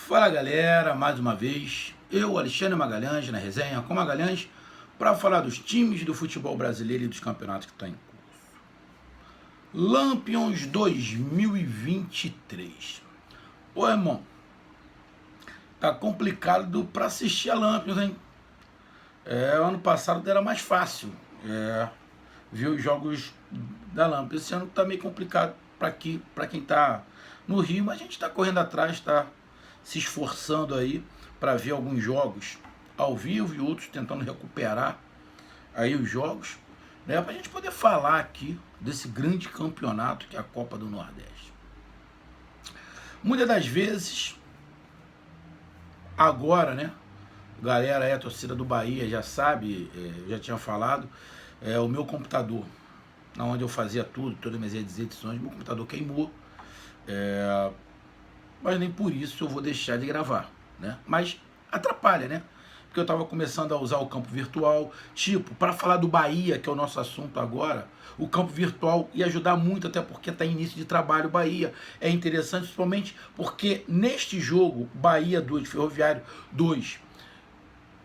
Fala galera, mais uma vez, eu, Alexandre Magalhães, na resenha com Magalhães, para falar dos times do futebol brasileiro e dos campeonatos que estão em curso. Lampions 2023. Ô irmão, tá complicado para assistir a Lampions, hein? Ano passado era mais fácil ver os jogos da Lampions. Esse ano tá meio complicado para quem tá no Rio, mas a gente tá correndo atrás, tá se esforçando aí para ver alguns jogos ao vivo e outros tentando recuperar aí os jogos, né, para a gente poder falar aqui desse grande campeonato que é a Copa do Nordeste. Muitas das vezes, agora, né, galera, a torcida do Bahia já sabe, já tinha falado, o meu computador, onde eu fazia tudo, todas as minhas edições, meu computador queimou, mas nem por isso eu vou deixar de gravar, né? Mas atrapalha, né? Porque eu estava começando a usar o campo virtual, tipo, para falar do Bahia, que é o nosso assunto agora, o campo virtual ia ajudar muito, até porque está em início de trabalho Bahia. É interessante, principalmente porque neste jogo, Bahia 2, Ferroviário 2,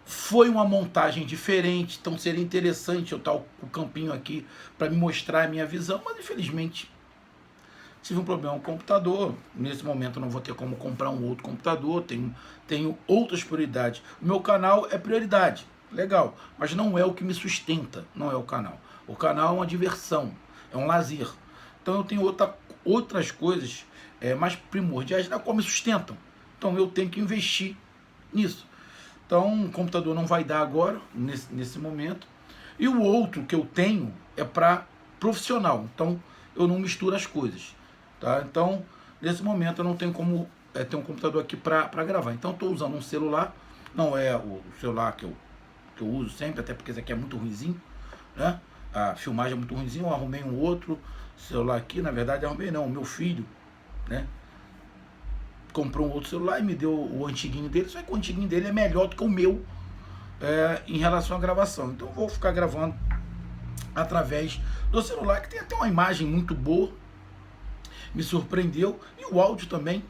foi uma montagem diferente, então seria interessante eu estar com o campinho aqui para me mostrar a minha visão, mas infelizmente tive um problema com o computador. Nesse momento eu não vou ter como comprar um outro computador, tenho outras prioridades. O meu canal é prioridade, legal, mas não é o que me sustenta, não é o canal. O canal é uma diversão, é um lazer. Então eu tenho outras coisas mais primordiais na qual me sustentam. Então eu tenho que investir nisso. Então o computador não vai dar agora, nesse momento. E o outro que eu tenho é para profissional, então eu não misturo as coisas. Tá? Então, nesse momento eu não tenho como ter um computador aqui para gravar. Então, estou usando um celular, não é o celular que eu uso sempre, até porque esse aqui é muito ruinzinho, né? A filmagem é muito ruinzinho, eu arrumei um outro celular aqui, na verdade arrumei não, o meu filho, né? Comprou um outro celular e me deu o antiguinho dele, só que o antiguinho dele é melhor do que o meu em relação à gravação. Então, eu vou ficar gravando através do celular, que tem até uma imagem muito boa, me surpreendeu, e o áudio também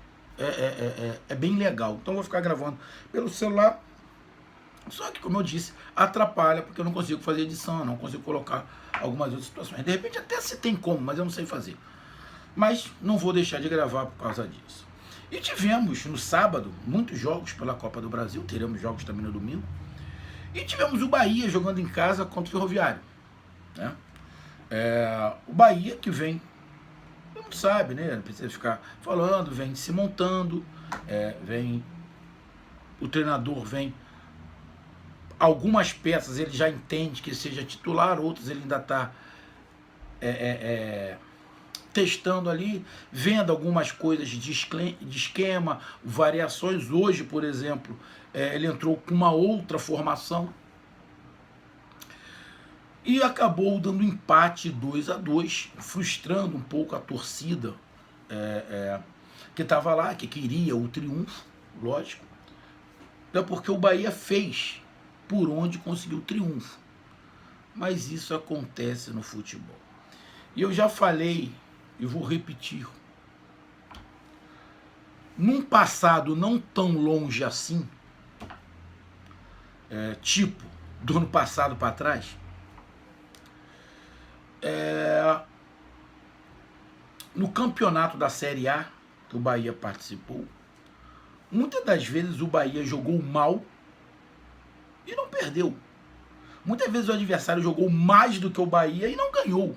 é bem legal. Então eu vou ficar gravando pelo celular, só que, como eu disse, atrapalha, porque eu não consigo fazer edição, eu não consigo colocar algumas outras situações. De repente até se tem como, mas eu não sei fazer. Mas não vou deixar de gravar por causa disso. E tivemos no sábado muitos jogos pela Copa do Brasil, teremos jogos também no domingo, e tivemos o Bahia jogando em casa contra o Ferroviário, né? O Bahia que vem, todo mundo sabe, né? Não precisa ficar falando, vem se montando, o treinador vem, algumas peças ele já entende que seja titular, outras ele ainda está testando ali, vendo algumas coisas de esquema, variações. Hoje, por exemplo, ele entrou com uma outra formação e acabou dando empate 2-2, frustrando um pouco a torcida que estava lá, que queria o triunfo, lógico, é porque o Bahia fez por onde conseguiu o triunfo. Mas isso acontece no futebol. E eu já falei, e vou repetir, num passado não tão longe assim, tipo do ano passado para trás, no campeonato da Série A, que o Bahia participou, muitas das vezes o Bahia jogou mal e não perdeu. Muitas vezes o adversário jogou mais do que o Bahia e não ganhou.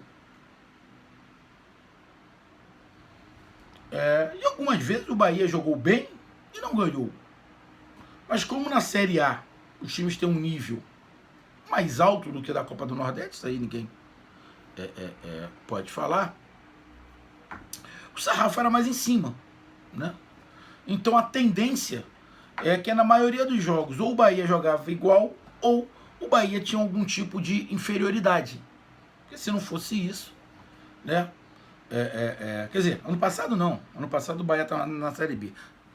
E algumas vezes o Bahia jogou bem e não ganhou. Mas como na Série A os times têm um nível mais alto do que da Copa do Nordeste, isso aí ninguém pode falar, o sarrafo era mais em cima, né? Então a tendência é que na maioria dos jogos ou o Bahia jogava igual ou o Bahia tinha algum tipo de inferioridade. Porque se não fosse isso, né? Quer dizer, ano passado não. Ano passado o Bahia estava na Série B.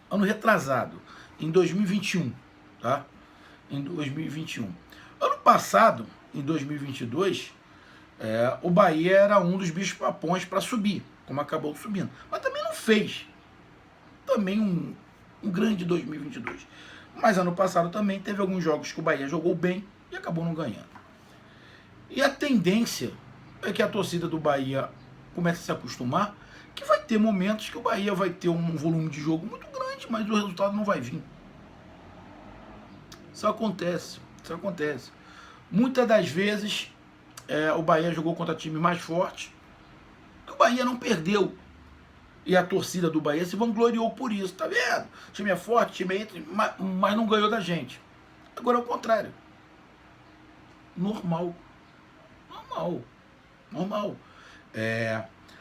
Ano retrasado, em 2021, tá? Em 2021. Ano passado, em 2022, o Bahia era um dos bichos-papões para subir, como acabou subindo. Mas também não fez. Também Um grande 2022. Mas ano passado também teve alguns jogos que o Bahia jogou bem e acabou não ganhando. E a tendência é que a torcida do Bahia comece a se acostumar que vai ter momentos que o Bahia vai ter um volume de jogo muito grande, mas o resultado não vai vir. Isso acontece. Muitas das vezes o Bahia jogou contra time mais forte, o Bahia não perdeu. E a torcida do Bahia se vangloriou por isso, tá vendo? O time é forte, time é entre, mas não ganhou da gente. Agora é o contrário. Normal.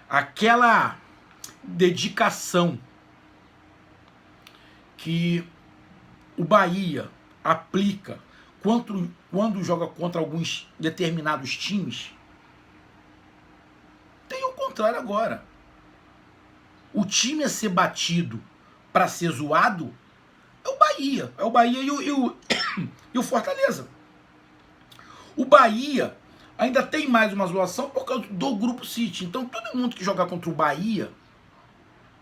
Aquela dedicação que o Bahia aplica quando joga contra alguns determinados times, tem o contrário agora. O time a ser batido para ser zoado é o Bahia. É o Bahia e o Fortaleza. O Bahia ainda tem mais uma zoação por causa do Grupo City. Então todo mundo que jogar contra o Bahia,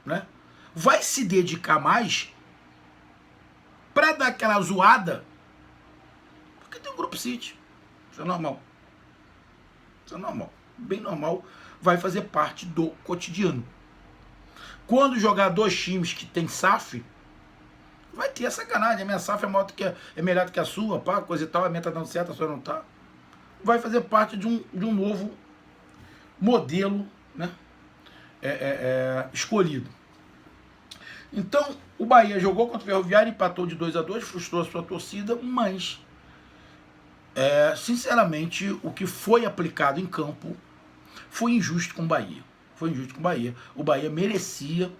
né, vai se dedicar mais para dar aquela zoada, porque tem o Grupo City. Isso é normal. Bem normal. Vai fazer parte do cotidiano. Quando jogar dois times que tem SAF, vai ter a sacanagem. A minha SAF é melhor do que a sua, pá, coisa e tal, a minha tá dando certo, a sua não tá. Vai fazer parte de um novo modelo, né, escolhido. Então, o Bahia jogou contra o Ferroviário, empatou de 2-2, frustrou a sua torcida, mas, sinceramente, o que foi aplicado em campo foi injusto com o Bahia. O Bahia merecia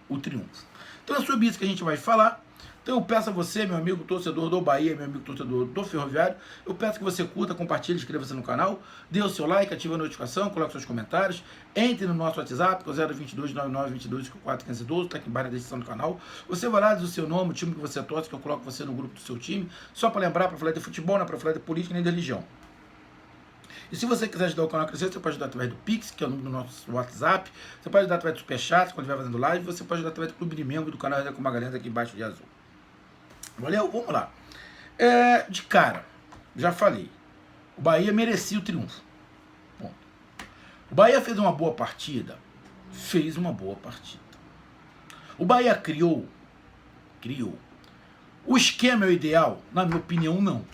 o triunfo. Então é sobre isso que a gente vai falar. Então eu peço a você, meu amigo torcedor do Bahia, meu amigo torcedor do Ferroviário, eu peço que você curta, compartilhe, inscreva-se no canal, dê o seu like, ative a notificação, coloque seus comentários, entre no nosso WhatsApp, que é o 022-9922-541512, está aqui embaixo na descrição do canal. Você vai lá, diz o seu nome, o time que você torce, que eu coloco você no grupo do seu time, só para lembrar, para falar de futebol, não é para falar de política nem de religião. E se você quiser ajudar o canal a crescer, você pode ajudar através do Pix, que é o número do nosso WhatsApp. Você pode ajudar através do Superchat, quando estiver fazendo live. Você pode ajudar através do Clube de Membro do canal Resenha com Magalhães, aqui embaixo de azul. Valeu? Vamos lá. De cara, já falei. O Bahia merecia o triunfo. Bom, o Bahia fez uma boa partida. O Bahia criou. O esquema é o ideal? Na minha opinião, não.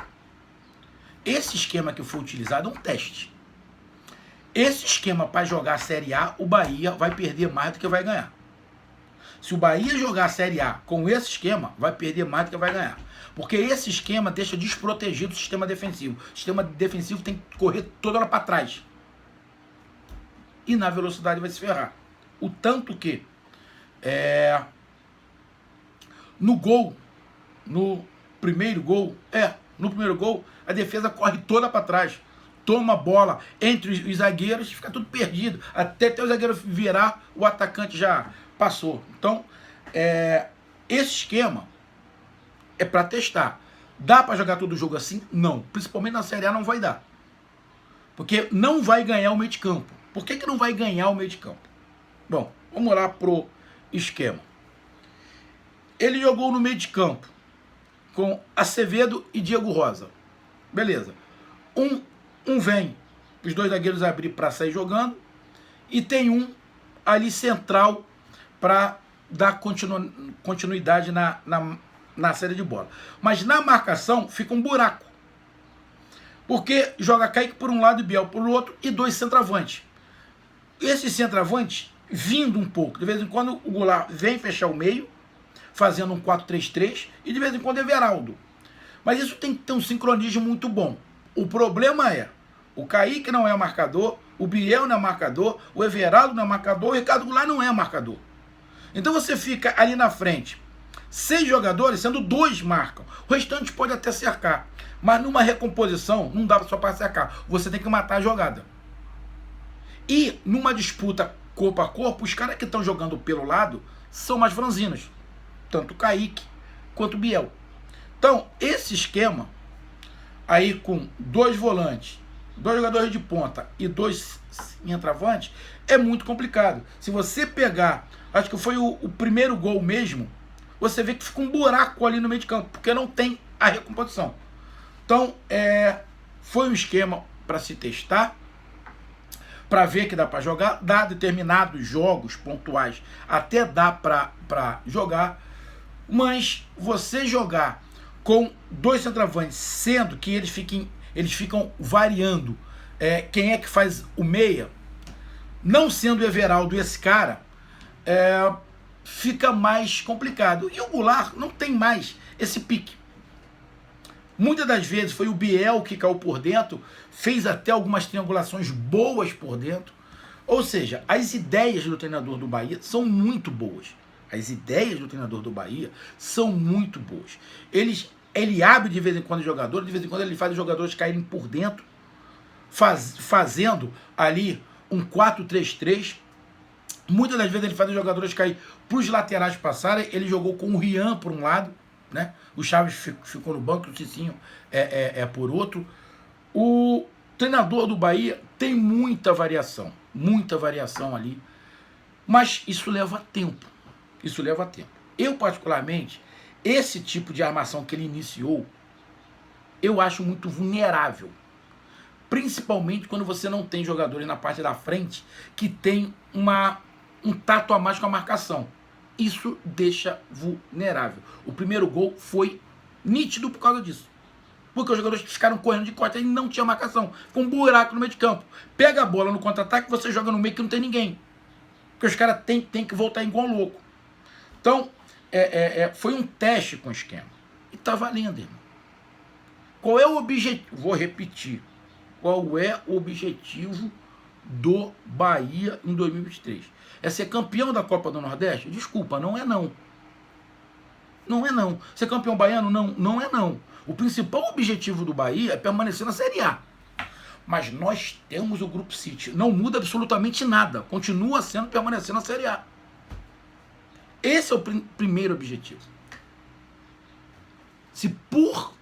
Esse esquema que foi utilizado é um teste. Esse esquema para jogar a Série A, o Bahia vai perder mais do que vai ganhar. Se o Bahia jogar a Série A com esse esquema, vai perder mais do que vai ganhar. Porque esse esquema deixa desprotegido o sistema defensivo. O sistema defensivo tem que correr toda hora para trás. E na velocidade vai se ferrar. O tanto que no primeiro gol, a defesa corre toda para trás. Toma a bola entre os zagueiros e fica tudo perdido. Até o zagueiro virar, o atacante já passou. Então, esse esquema é para testar. Dá para jogar todo o jogo assim? Não. Principalmente na Série A não vai dar. Porque não vai ganhar o meio de campo. Por que não vai ganhar o meio de campo? Bom, vamos lá pro esquema. Ele jogou no meio de campo com Acevedo e Diego Rosa. Beleza. Um vem, os dois zagueiros abrir para sair jogando, e tem um ali central para dar continuidade na série de bola. Mas na marcação fica um buraco. Porque joga Kaique por um lado e Biel por outro, e dois centroavantes. Esse centroavante vindo um pouco. De vez em quando o Goulart vem fechar o meio, fazendo um 4-3-3, e de vez em quando é Everaldo. Mas isso tem que ter um sincronismo muito bom. O problema é, o Kaique não é marcador, o Biel não é marcador, o Everaldo não é marcador, o Ricardo Goulart não é marcador. Então você fica ali na frente, 6 jogadores, sendo 2 marcam. O restante pode até cercar. Mas numa recomposição, não dá só para cercar. Você tem que matar a jogada. E numa disputa corpo a corpo, os caras que estão jogando pelo lado são mais franzinos. Tanto o Kaique quanto o Biel. Então, esse esquema, aí com 2 volantes, 2 jogadores de ponta e 2 centroavantes, é muito complicado. Se você pegar, acho que foi o primeiro gol mesmo, você vê que fica um buraco ali no meio de campo, porque não tem a recomposição. Então, foi um esquema para se testar, para ver que dá para jogar, dá determinados jogos pontuais, até dá para jogar, mas você jogar com dois centroavantes, sendo que eles ficam variando quem é que faz o meia, não sendo o Everaldo esse cara, fica mais complicado. E o Goulart não tem mais esse pique. Muitas das vezes foi o Biel que caiu por dentro, fez até algumas triangulações boas por dentro. Ou seja, as ideias do treinador do Bahia são muito boas. As ideias do treinador do Bahia são muito boas. Ele abre de vez em quando os jogadores, de vez em quando ele faz os jogadores caírem por dentro, fazendo ali um 4-3-3. Muitas das vezes ele faz os jogadores cair para os laterais passarem. Ele jogou com o Rian por um lado, né? O Chaves ficou no banco, o Cicinho por outro. O treinador do Bahia tem muita variação ali, mas isso leva tempo. Isso leva tempo. Eu, particularmente, esse tipo de armação que ele iniciou, eu acho muito vulnerável. Principalmente quando você não tem jogadores na parte da frente que tem um tato a mais com a marcação. Isso deixa vulnerável. O primeiro gol foi nítido por causa disso. Porque os jogadores ficaram correndo de costa e não tinha marcação. Com um buraco no meio de campo. Pega a bola no contra-ataque, você joga no meio que não tem ninguém. Porque os caras têm que voltar igual louco. Então, foi um teste com o esquema. E tá valendo, irmão. Qual é o objetivo? Vou repetir. Qual é o objetivo do Bahia em 2023? É ser campeão da Copa do Nordeste? Desculpa, não é não. Não é não. Ser campeão baiano? Não, não é não. O principal objetivo do Bahia é permanecer na Série A. Mas nós temos o Grupo City. Não muda absolutamente nada. Continua sendo permanecer na Série A. Esse é o primeiro objetivo. Se por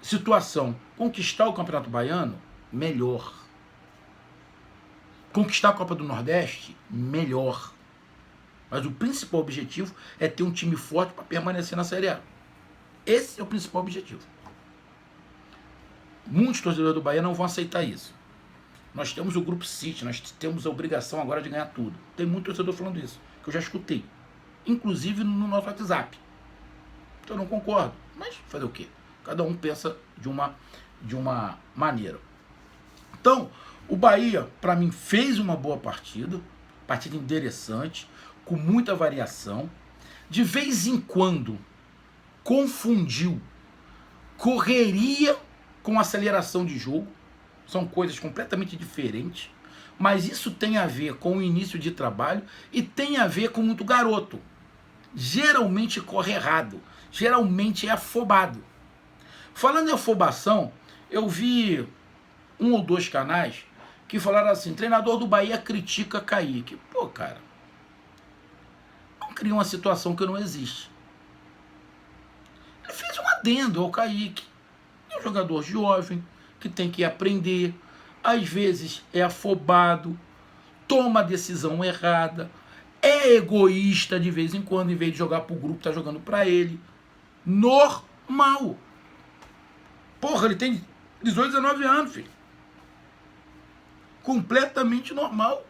situação conquistar o Campeonato Baiano, melhor. Conquistar a Copa do Nordeste, melhor. Mas o principal objetivo é ter um time forte para permanecer na Série A. Esse é o principal objetivo. Muitos torcedores do Bahia não vão aceitar isso. Nós temos o Grupo City, nós temos a obrigação agora de ganhar tudo. Tem muito torcedor falando isso, que eu já escutei. Inclusive no nosso WhatsApp. Então eu não concordo. Mas fazer o quê? Cada um pensa de uma maneira. Então, o Bahia, para mim, fez uma boa partida interessante, com muita variação. De vez em quando, confundiu correria com aceleração de jogo. São coisas completamente diferentes. Mas isso tem a ver com o início de trabalho e tem a ver com muito garoto. Geralmente corre errado. Geralmente é afobado. Falando em afobação, eu vi um ou dois canais que falaram assim: treinador do Bahia critica Kaique. Pô, cara, não cria uma situação que não existe. Ele fez um adendo ao Kaique. É um jogador jovem que tem que aprender. Às vezes é afobado, toma decisão errada, é egoísta de vez em quando, em vez de jogar pro grupo, tá jogando pra ele. Normal. Porra, ele tem 18, 19 anos, filho. Completamente normal.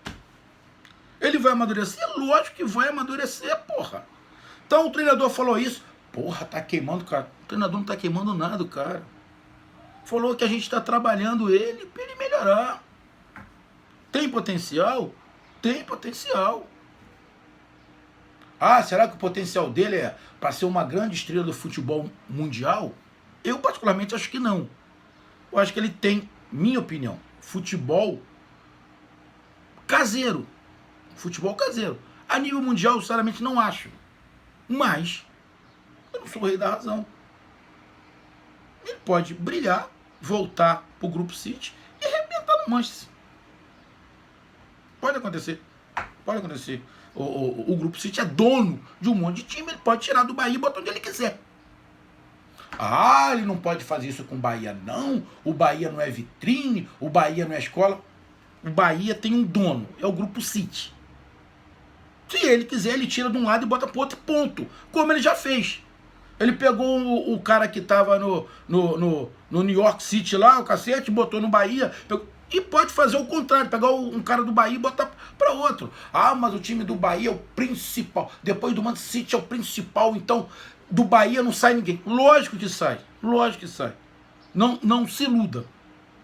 Ele vai amadurecer? Lógico que vai amadurecer, porra. Então o treinador falou isso. Porra, tá queimando, cara. O treinador não tá queimando nada, cara. Falou que a gente tá trabalhando ele pra ele melhorar. Tem potencial? Tem potencial. Ah, será que o potencial dele é para ser uma grande estrela do futebol mundial? Eu particularmente acho que não. Eu acho que ele tem, minha opinião, futebol caseiro. Futebol caseiro. A nível mundial, eu sinceramente não acho. Mas eu não sou o rei da razão. Ele pode brilhar, voltar pro Grupo City e arrebentar no Manchester. Pode acontecer. Pode acontecer. O Grupo City é dono de um monte de time. Ele pode tirar do Bahia e botar onde ele quiser. Ah, ele não pode fazer isso com o Bahia, não. O Bahia não é vitrine, o Bahia não é escola. O Bahia tem um dono, é o Grupo City. Se Se ele quiser, ele tira de um lado e bota pro outro, ponto. Como ele já fez. Ele pegou o cara que tava no New York City lá, o cacete, botou no Bahia, e pode fazer o contrário, pegar um cara do Bahia e botar para outro. Ah, mas o time do Bahia é o principal. Depois do Man City é o principal, então do Bahia não sai ninguém. Lógico que sai, lógico que sai. Não se iluda.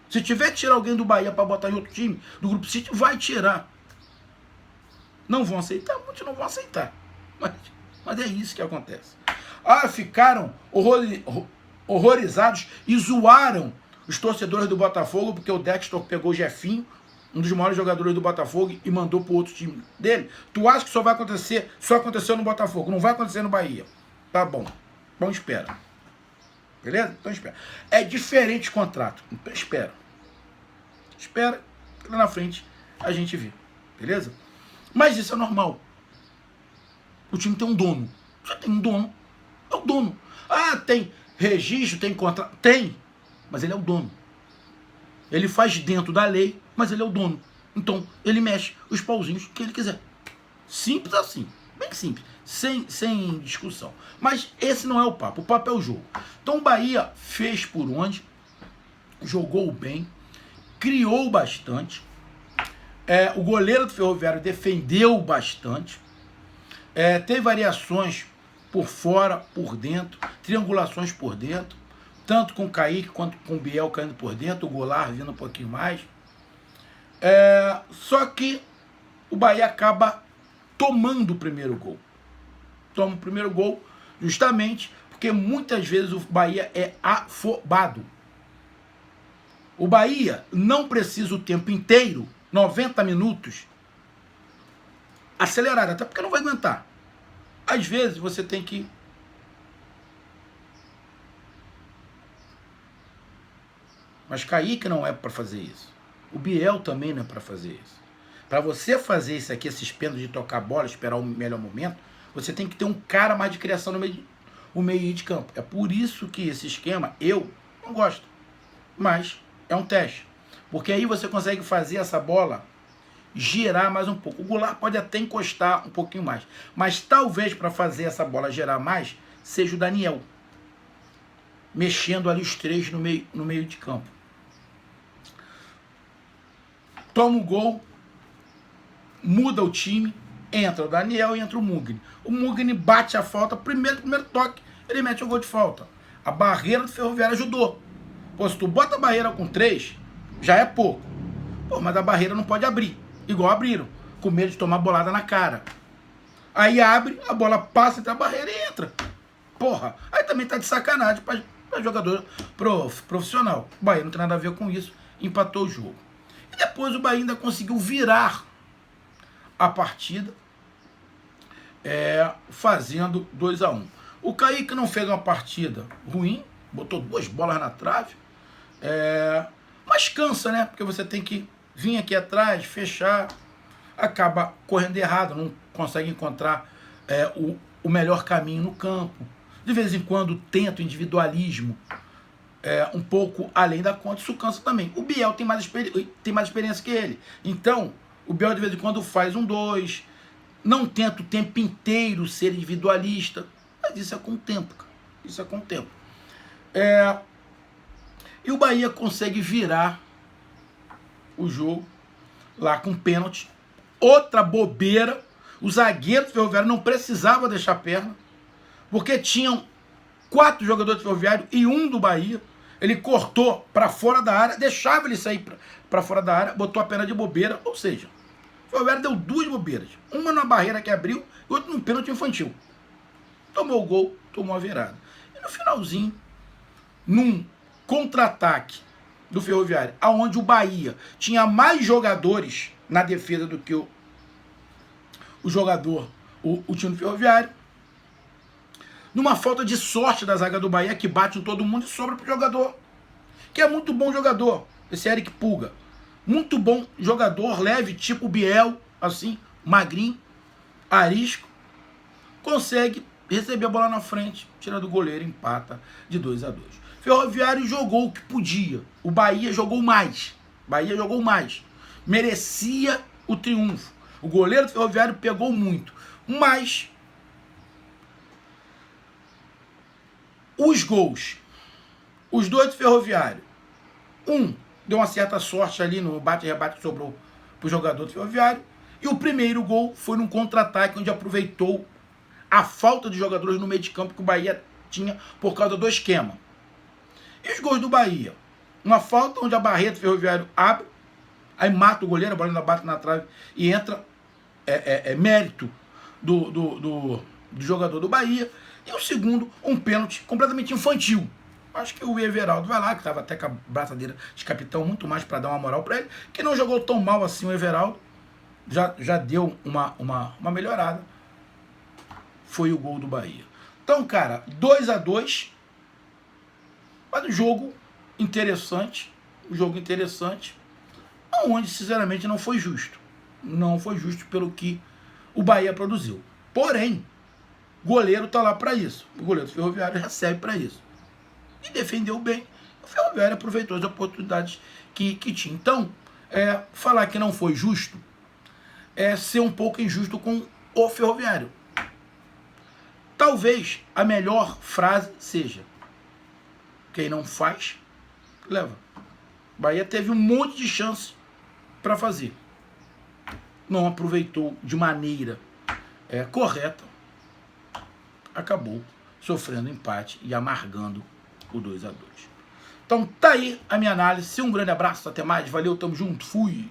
Se tiver que tirar alguém do Bahia para botar em outro time, do Grupo City, vai tirar. Não vão aceitar, muitos não vão aceitar. Mas é isso que acontece. Ah, ficaram horrorizados e zoaram os torcedores do Botafogo, porque o Dexter pegou o Jefinho, um dos maiores jogadores do Botafogo, e mandou pro outro time dele. Tu acha que só vai acontecer, só aconteceu no Botafogo, não vai acontecer no Bahia. Tá bom. Então espera. Beleza? Então espera. É diferente o contrato. Então espera. Espera, que lá na frente a gente vê. Beleza? Mas isso é normal. O time tem um dono. Já tem um dono. É o dono. Ah, tem registro, tem contrato. Tem. Mas ele é o dono. Ele faz dentro da lei, mas ele é o dono. Então, ele mexe os pauzinhos que ele quiser. Simples assim. Bem simples. Sem discussão. Mas esse não é o papo. O papo é o jogo. Então, o Bahia fez por onde, jogou bem, criou bastante. O goleiro do Ferroviário defendeu bastante. Teve variações por fora, por dentro, triangulações por dentro, tanto com o Kaique quanto com o Biel caindo por dentro, o Goulart vindo um pouquinho mais. Só que o Bahia acaba tomando o primeiro gol. Toma o primeiro gol justamente porque muitas vezes o Bahia é afobado. O Bahia não precisa o tempo inteiro, 90 minutos, acelerado, até porque não vai aguentar. Às vezes você tem que mas Kaique não é para fazer isso. O Biel também não é para fazer isso. Para você fazer isso aqui, esses pênaltis de tocar bola, esperar o melhor momento, você tem que ter um cara mais de criação no meio de campo. É por isso que esse esquema eu não gosto. Mas é um teste. Porque aí você consegue fazer essa bola girar mais um pouco. O Goulart pode até encostar um pouquinho mais. Mas talvez para fazer essa bola girar mais, seja o Daniel. Mexendo ali os três no meio de campo. Toma o gol, muda o time, entra o Daniel e entra o Mugni. O Mugni bate a falta, primeiro toque, ele mete o gol de falta. A barreira do Ferroviário ajudou. Pô, se tu bota a barreira com 3, já é pouco. Pô, mas a barreira não pode abrir, igual abriram, com medo de tomar bolada na cara. Aí abre, a bola passa entre a barreira e entra. Porra, aí também tá de sacanagem para jogador profissional. O Bahia não tem nada a ver com isso, empatou o jogo. E depois o Bahia ainda conseguiu virar a partida, fazendo 2-1. O Kaique não fez uma partida ruim, botou 2 bolas na trave, mas cansa, né? Porque você tem que vir aqui atrás, fechar, acaba correndo errado, não consegue encontrar o melhor caminho no campo. De vez em quando tenta o individualismo um pouco além da conta, isso cansa também. O Biel tem mais experiência que ele. Então, o Biel de vez em quando faz 1-2, não tenta o tempo inteiro ser individualista, mas isso é com o tempo, cara. Isso é com o tempo. E o Bahia consegue virar o jogo lá com pênalti. Outra bobeira, o zagueiro do Ferroviário não precisava deixar a perna, porque tinham 4 jogadores do Ferroviário e 1 do Bahia. Ele cortou para fora da área, deixava ele sair para fora da área, botou a perna de bobeira, ou seja, o Ferroviário deu 2 bobeiras. Uma na barreira que abriu e outra num pênalti infantil. Tomou o gol, tomou a virada. E no finalzinho, num contra-ataque do Ferroviário, aonde o Bahia tinha mais jogadores na defesa do que o time do Ferroviário, numa falta de sorte da zaga do Bahia, que bate em todo mundo e sobra pro jogador, que é muito bom jogador, esse Eric Pulga. Muito bom jogador, leve, tipo Biel, assim, magrinho, arisco. Consegue receber a bola na frente, tira do goleiro, empata de 2-2. Ferroviário jogou o que podia. O Bahia jogou mais. Merecia o triunfo. O goleiro do Ferroviário pegou muito. Mas os gols, os dois do Ferroviário, um deu uma certa sorte ali no bate-rebate que sobrou para o jogador do Ferroviário, e o primeiro gol foi num contra-ataque onde aproveitou a falta de jogadores no meio de campo que o Bahia tinha por causa do esquema. E os gols do Bahia? Uma falta onde a barreira do Ferroviário abre, aí mata o goleiro, a bola ainda bate na trave e entra, mérito do jogador do Bahia. E o segundo, um pênalti completamente infantil. Acho que o Everaldo vai lá, que estava até com a braçadeira de capitão, muito mais para dar uma moral para ele, que não jogou tão mal assim o Everaldo, já deu uma melhorada. Foi o gol do Bahia. Então, cara, 2-2, mas um jogo interessante, onde, sinceramente, não foi justo. Não foi justo pelo que o Bahia produziu. Porém, o goleiro tá lá para isso. O goleiro do Ferroviário recebe para isso. E defendeu bem. O Ferroviário aproveitou as oportunidades que tinha. Então, falar que não foi justo é ser um pouco injusto com o Ferroviário. Talvez a melhor frase seja: quem não faz, leva. Bahia teve um monte de chance para fazer. Não aproveitou de maneira correta. Acabou sofrendo empate e amargando o 2-2. Então tá aí a minha análise. Um grande abraço, até mais. Valeu, tamo junto, fui!